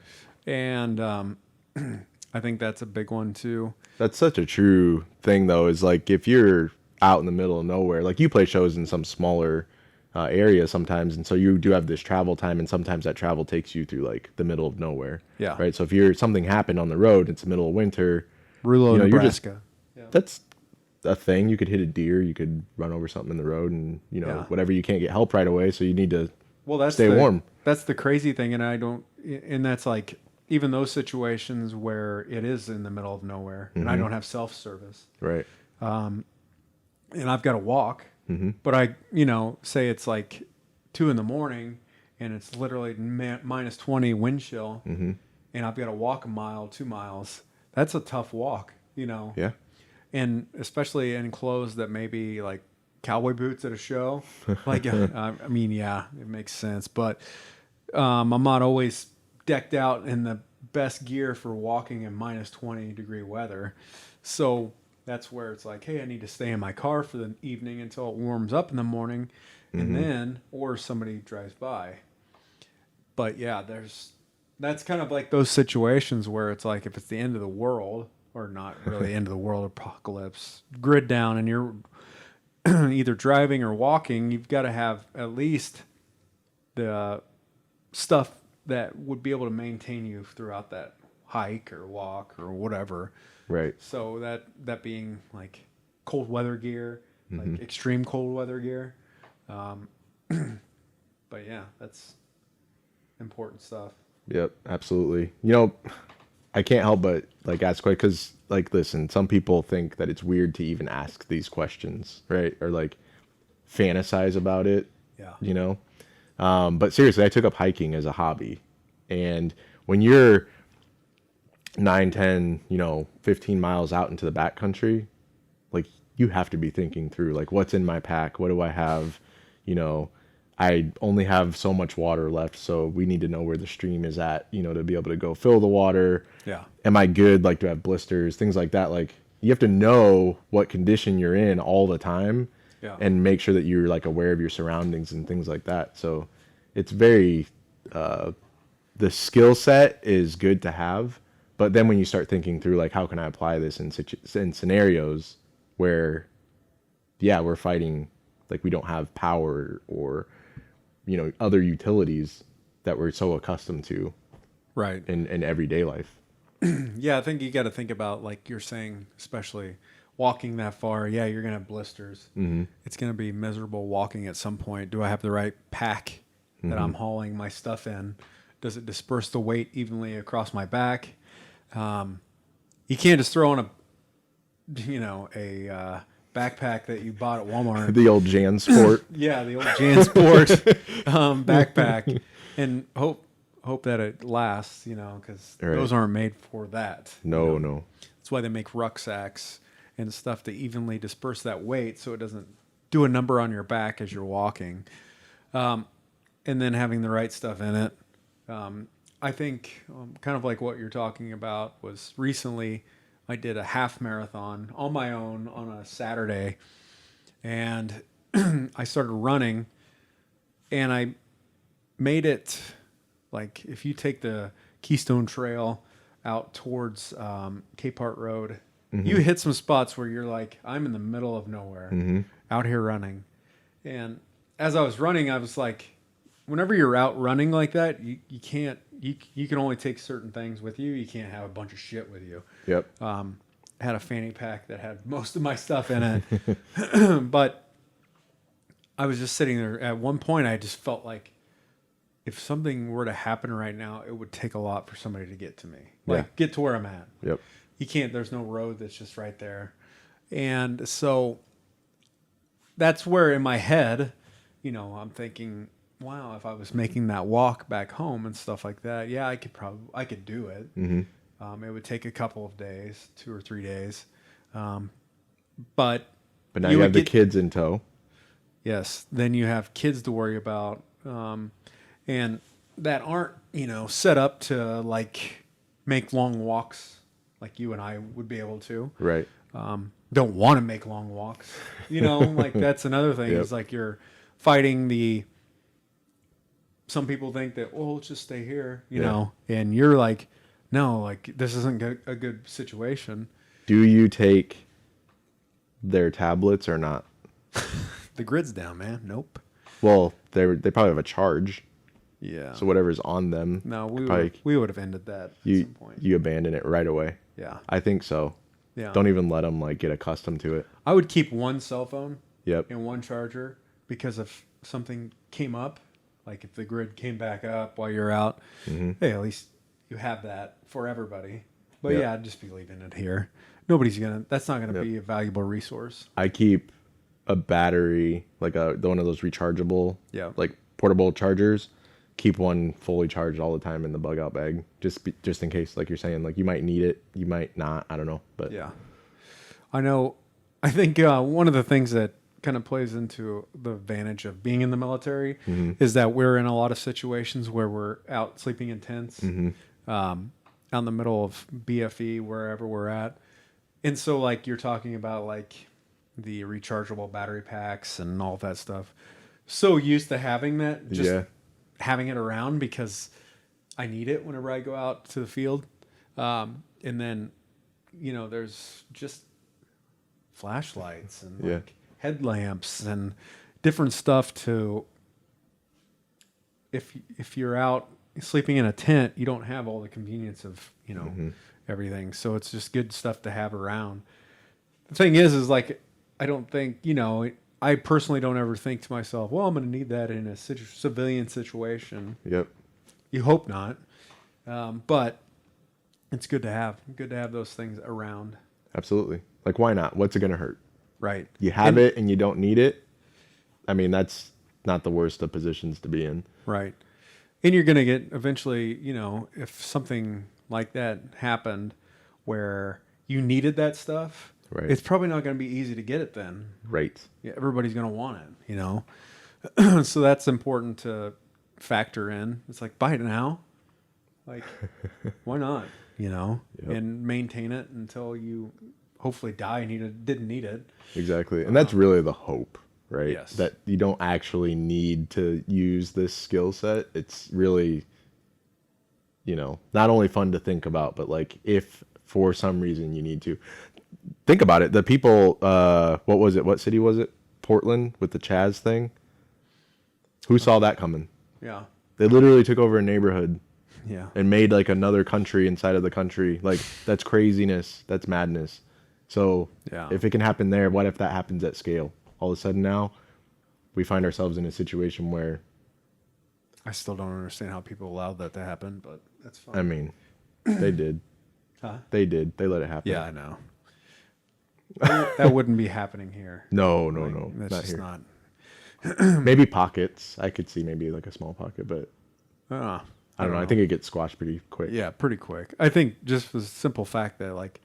And I think that's a big one too. That's such a true thing, though, is like if you're out in the middle of nowhere, like you play shows in some smaller area sometimes, and so you do have this travel time, and sometimes that travel takes you through like the middle of nowhere. Yeah. Right. So if something happened on the road, it's the middle of winter. Rulo, You know, you're just- Nebraska. That's a thing. You could hit a deer, you could run over something in the road, and Yeah. whatever. You can't get help right away, so you need to Well, that's stay warm. That's the crazy thing, and that's like even those situations where it is in the middle of nowhere, and I don't have self service, Right. and I've got to walk. Mm-hmm. But I, say it's like 2 a.m. and it's literally minus 20 wind chill, and I've got to walk a mile, 2 miles. That's a tough walk, Yeah. and especially in clothes that maybe like cowboy boots at a show. Like, I mean, yeah, it makes sense, but I'm not always decked out in the best gear for walking in minus 20 degree weather. So that's where it's like, hey, I need to stay in my car for the evening until it warms up in the morning, and then, or somebody drives by. But yeah, that's kind of like those situations where it's like if it's the end of the world, or not really end of the world, apocalypse, grid down, and you're either driving or walking, you've got to have at least the stuff that would be able to maintain you throughout that hike or walk or whatever. Right. So that being like cold weather gear, like extreme cold weather gear. But yeah, that's important stuff. Yep, absolutely. I can't help but like ask questions because, like, listen, some people think that it's weird to even ask these questions, right? Or like fantasize about it. Yeah. But seriously, I took up hiking as a hobby, and when you're 9, 10, 15 miles out into the backcountry, like you have to be thinking through like what's in my pack, what do I have, I only have so much water left, so we need to know where the stream is at, to be able to go fill the water. Yeah. Am I good? Like, do I have blisters? Things like that. Like, you have to know what condition you're in all the time, Yeah. and make sure that you're like aware of your surroundings and things like that. So, it's very the skill set is good to have, but then when you start thinking through like how can I apply this in scenarios where, yeah, we're fighting, like we don't have power or other utilities that we're so accustomed to Right. in everyday life. Yeah, I think you got to think about, like you're saying, especially walking that far. Yeah, you're going to have blisters. Mm-hmm. It's going to be miserable walking at some point. Do I have the right pack that I'm hauling my stuff in? Does it disperse the weight evenly across my back? You can't just throw on a backpack that you bought at Walmart. The old Jan Sport. Yeah, the old JanSport backpack, and hope that it lasts. Because Right. those aren't made for that. No. That's why they make rucksacks and stuff to evenly disperse that weight, so it doesn't do a number on your back as you're walking. And then having the right stuff in it. I think kind of like what you're talking about was recently I did a half marathon on my own on a Saturday, and I started running, and I made it like if you take the Keystone Trail out towards Cape Hart Road, you hit some spots where you're like, I'm in the middle of nowhere out here running. And as I was running, I was like, whenever you're out running like that, you can't, you can only take certain things with you. You can't have a bunch of shit with you. Yep. I had a fanny pack that had most of my stuff in it. But I was just sitting there. At one point, I just felt like if something were to happen right now, it would take a lot for somebody to get to me. Like, get to where I'm at. Yep. You can't, there's no road that's just right there. And so that's where in my head, I'm thinking, wow, if I was making that walk back home and stuff like that, yeah, I could do it. Mm-hmm. It would take a couple of days, 2 or 3 days. But now you have the kids in tow. Yes. Then you have kids to worry about. And that aren't, set up to like make long walks like you and I would be able to. Right. Don't want to make long walks. Like that's another thing. Yep. Is like you're fighting some people think that, well, let's just stay here, you know, and you're like, no, like this isn't a good situation. Do you take their tablets or not? The grid's down, man. Nope. Well, they probably have a charge. Yeah. So whatever's on them. No, we would have ended that at some point. You abandon it right away. Yeah. I think so. Yeah. Don't even let them like get accustomed to it. I would keep one cell phone. Yep. And one charger, because if something came up, like if the grid came back up while you're out, hey, at least you have that for everybody. But yeah, I'd just be leaving it here. That's not gonna be a valuable resource. I keep a battery, like one of those rechargeable, like portable chargers. Keep one fully charged all the time in the bug out bag, just in case, like you're saying, like you might need it, you might not, I don't know, but yeah, I know. I think one of the things that kind of plays into the advantage of being in the military is that we're in a lot of situations where we're out sleeping in tents, out in the middle of BFE, wherever we're at. And so like you're talking about like the rechargeable battery packs and all that stuff. So used to having that, having it around because I need it whenever I go out to the field. And then, there's just flashlights and like headlamps and different stuff to, if you're out sleeping in a tent, you don't have all the convenience of, everything. So it's just good stuff to have around. The thing is like I don't think, I personally don't ever think to myself, well, I'm going to need that in a civilian situation. Yep. You hope not. But it's good to have. Good to have those things around. Absolutely. Like, why not? What's it going to hurt? Right. You have it and you don't need it. I mean, that's not the worst of positions to be in. Right. And you're going to get eventually, if something like that happened where you needed that stuff, Right. it's probably not going to be easy to get it then. Right. Yeah, everybody's going to want it, So that's important to factor in. It's like, buy it now. Like, why not? Yep. And maintain it until you hopefully die and you didn't need it. Exactly. And that's really the hope, right? Yes. That you don't actually need to use this skill set. It's really, not only fun to think about, but like if for some reason you need to. Think about it. The people, what was it? What city was it? Portland with the Chaz thing? Who saw that coming? Yeah. They literally took over a neighborhood Yeah. and made like another country inside of the country. Like, that's craziness. That's madness. So Yeah. if it can happen there, what if that happens at scale? All of a sudden now we find ourselves in a situation where, I still don't understand how people allowed that to happen, but that's fine. I mean, they did. Huh? They did. They let it happen. Yeah, I know. That wouldn't be happening here. No. That's Not just here. not. Maybe pockets. I could see maybe like a small pocket, but I don't know. I think it gets squashed pretty quick. Yeah, pretty quick. I think just for the simple fact that like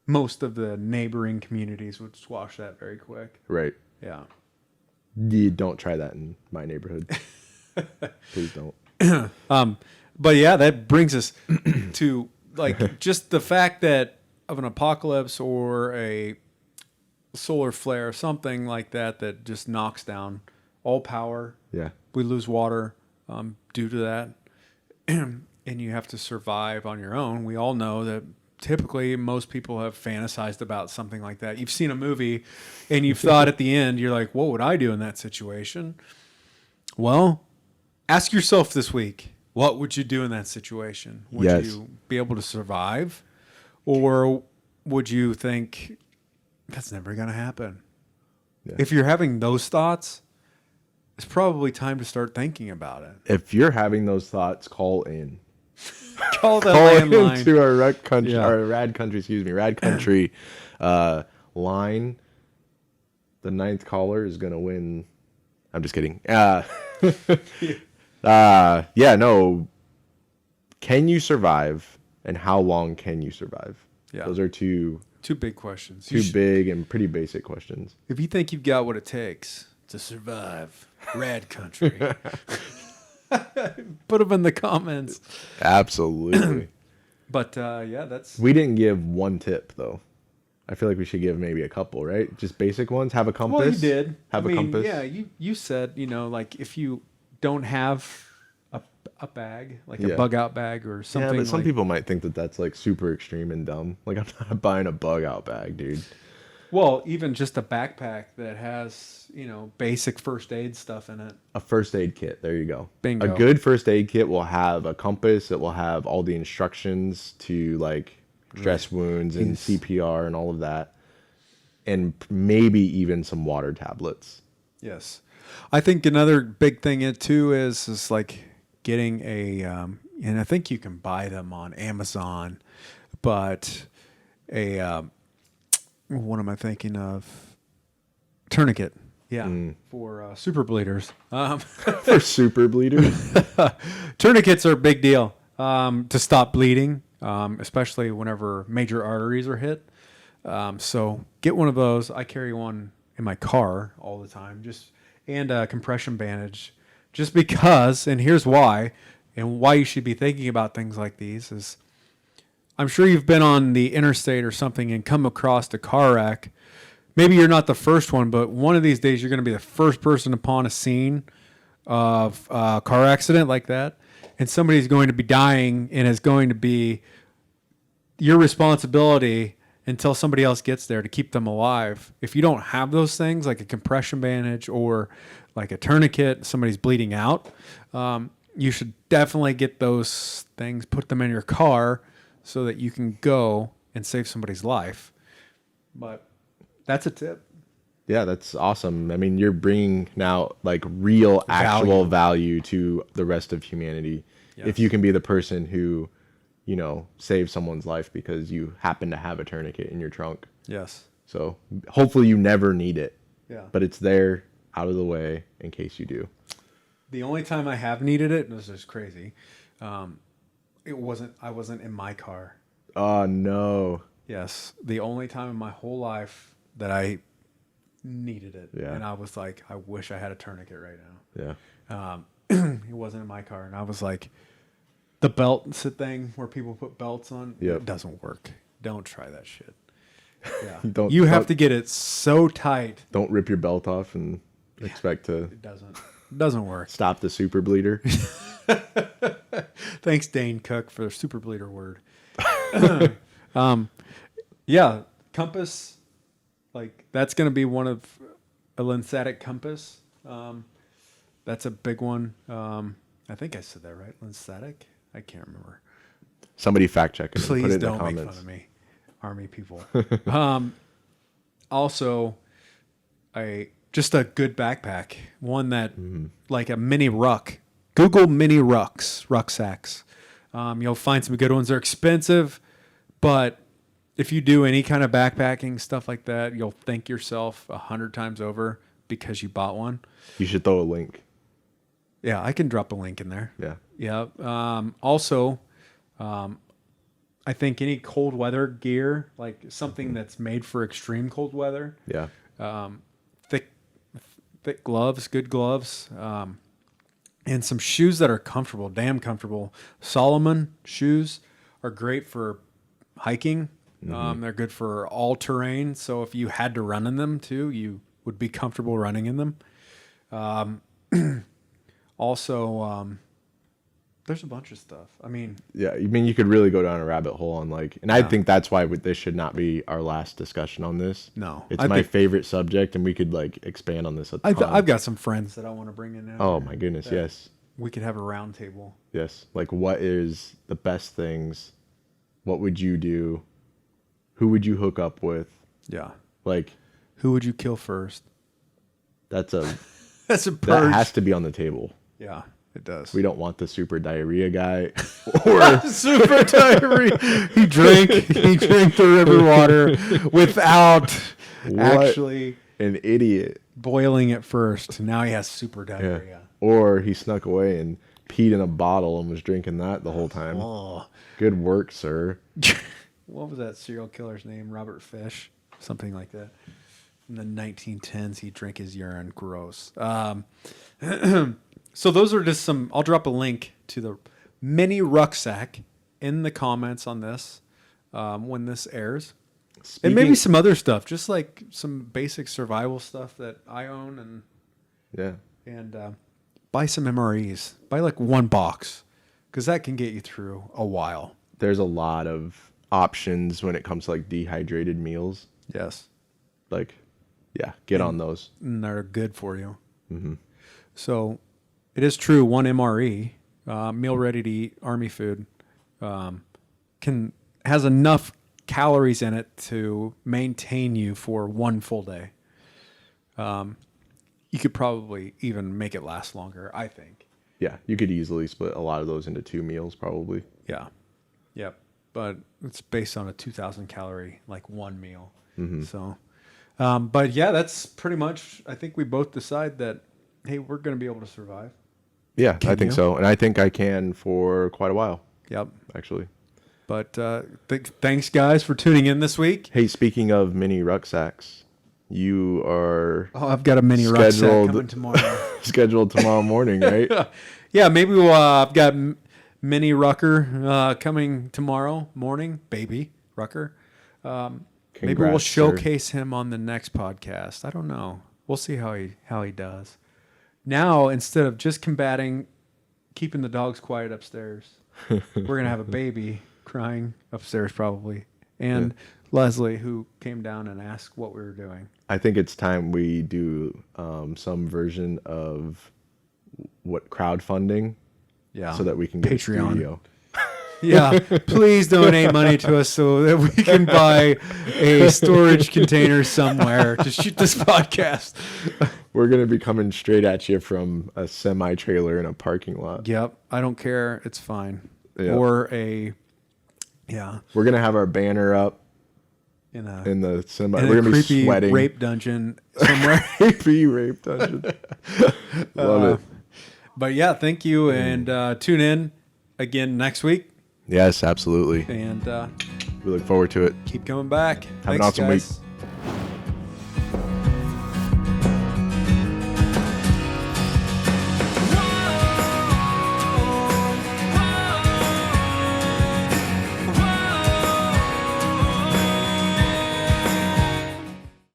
most of the neighboring communities would squash that very quick. Right. Yeah. You don't try that in my neighborhood. Please don't. But yeah, that brings us to like just the fact that of an apocalypse or a solar flare, something like that just knocks down all power. Yeah. We lose water due to that. And you have to survive on your own. We all know that typically most people have fantasized about something like that. You've seen a movie and you've thought at the end, you're like, what would I do in that situation? Well, ask yourself this week, what would you do in that situation? Would Yes. you be able to survive? Or would you think that's never going to happen? Yeah. If you're having those thoughts, it's probably time to start thinking about it. If you're having those thoughts, call in. Call the Call landline. into our Rad Country, Yeah. our Rad Country line. The 9th caller is gonna win. I'm just kidding. Yeah, no. Can you survive, and how long can you survive? Yeah. Those are two big questions. big and pretty basic questions. If you think you've got what it takes to survive Rad Country, put them in the comments. Absolutely. But yeah, that's We didn't give one tip though. I feel like we should give maybe a couple, right? Just basic ones. Have a compass. well, you did. Have I a mean, compass. Yeah, you said like if you don't have a bag, like Yeah. a bug out bag or something. Yeah, but some like, people might think that that's like super extreme and dumb. Like, I'm not buying a bug out bag, dude. Well, even just a backpack that has basic first aid stuff in it. A first aid kit. There you go. Bingo. A good first aid kit will have a compass. It will have all the instructions to like dress wounds and Yes. CPR and all of that. And maybe even some water tablets. Yes, I think another big thing too is like getting and I think you can buy them on Amazon, but what am I thinking of? Tourniquet. Yeah, for super bleeders. For super bleeders. Tourniquets are a big deal to stop bleeding, especially whenever major arteries are hit. So get one of those. I carry one in my car all the time, and a compression bandage, just because. And here's why, and why you should be thinking about things like these is, I'm sure you've been on the interstate or something and come across a car wreck. Maybe you're not the first one, but one of these days you're going to be the first person upon a scene of a car accident like that, and somebody's going to be dying, and it's going to be your responsibility until somebody else gets there to keep them alive. If you don't have those things, like a compression bandage or like a tourniquet, somebody's bleeding out, you should definitely get those things, put them in your car so that you can go and save somebody's life. But that's a tip. Yeah, that's awesome. I mean, you're bringing now like real, actual value to the rest of humanity. Yes. If you can be the person who, you know, saves someone's life because you happen to have a tourniquet in your trunk. Yes. So hopefully you never need it. Yeah. But it's there out of the way in case you do. The only time I have needed it, and this is crazy, I wasn't in my car. Oh, no. Yes. The only time in my whole life that I needed it. Yeah. And I was like, I wish I had a tourniquet right now. Yeah. It wasn't in my car. And I was like, the belt thing where people put belts on, Yep. it doesn't work. Don't try that shit. Yeah. Don't- you have don't- to get it so tight. Don't rip your belt off and expect to It doesn't work. stop the super bleeder. Thanks, Dane Cook, for the super bleeder word. Yeah, compass. Like that's going to be one of a lymphatic compass. That's a big one. I think I said that right. Lymphatic. I can't remember. Somebody fact check it and put Please it in the don't make comments. fun of me, Army people. Also, just a good backpack, one that like a mini ruck. Google mini rucksacks. You'll find some good ones. They're expensive, but if you do any kind of backpacking stuff like that, you'll thank yourself 100 times over because you bought one. You should throw a link. Yeah, I can drop a link in there. Yeah. Yeah. Also, I think any cold weather gear, like something that's made for extreme cold weather, Yeah. thick gloves, good gloves, and some shoes that are comfortable, damn comfortable. Solomon shoes are great for hiking. They're good for all terrain. So if you had to run in them too, you would be comfortable running in them. Also, there's a bunch of stuff. I mean, Yeah. I mean, you could really go down a rabbit hole on like, and I think that's why this should not be our last discussion on this. No, It's I my think- favorite subject and we could like expand on this a ton. I've got some friends that I want to bring in now. Oh my goodness. Yes. We could have a round table. Yes. Like what is the best things? What would you do? Who would you hook up with? Yeah. Like Who would you kill first? that's a, That's a that purge. has to be on the table. Yeah, it does. We don't want the super diarrhea guy or Super diarrhea. He drank the river water without What? actually an idiot. boiling it first. Now he has super Yeah. diarrhea. Or he snuck away and peed in a bottle and was drinking that the whole time. Oh. Good work, sir. What was that serial killer's name? Robert Fish? Something like that. In the 1910s, he drank his urine. Gross. So those are just some... I'll drop a link to the mini rucksack in the comments on this when this airs. And maybe some other stuff, just like some basic survival stuff that I own and buy some MREs. Buy like one box because that can get you through a while. There's a lot of options when it comes to like dehydrated meals. Yes. Like, yeah, get on those. And they're good for you. Mm-hmm. So it is true. One MRE, meal ready to eat Army food, has enough calories in it to maintain you for one full day. You could probably even make it last longer, I think. Yeah, you could easily split a lot of those into 2 meals probably. Yeah. Yep. But it's based on a 2,000 calorie, like one meal. Mm-hmm. So, but yeah, that's pretty much, I think we both decide that, hey, we're going to be able to survive. Yeah, I think you? so. And I think I can for quite a while, Yep. actually. But thanks, guys, for tuning in this week. Hey, speaking of mini rucksacks, you are Oh, I've got a mini rucksack Scheduled- coming tomorrow. scheduled tomorrow morning, right? Yeah, maybe I've got mini Rucker coming tomorrow morning. Baby Rucker. Maybe we'll Congrats, sir. showcase him on the next podcast. I don't know. We'll see how he does. Now, instead of just keeping the dogs quiet upstairs, we're gonna have a baby crying upstairs probably, and Leslie, who came down and asked what we were doing. I think it's time we do some version of what crowdfunding Yeah, so that we can get Patreon. a studio. Yeah, please donate money to us so that we can buy a storage container somewhere to shoot this podcast. We're going to be coming straight at you from a semi-trailer in a parking lot. Yep, I don't care. It's fine. Yeah. Or a, yeah, We're going to have our banner up in the semi. a We're going to be creepy sweating. rape dungeon somewhere. Creepy rape dungeon. Love it. But yeah, thank you, and tune in again next week, Yes, absolutely. and We look forward to it. keep coming back. Have an Thanks, awesome guys. week.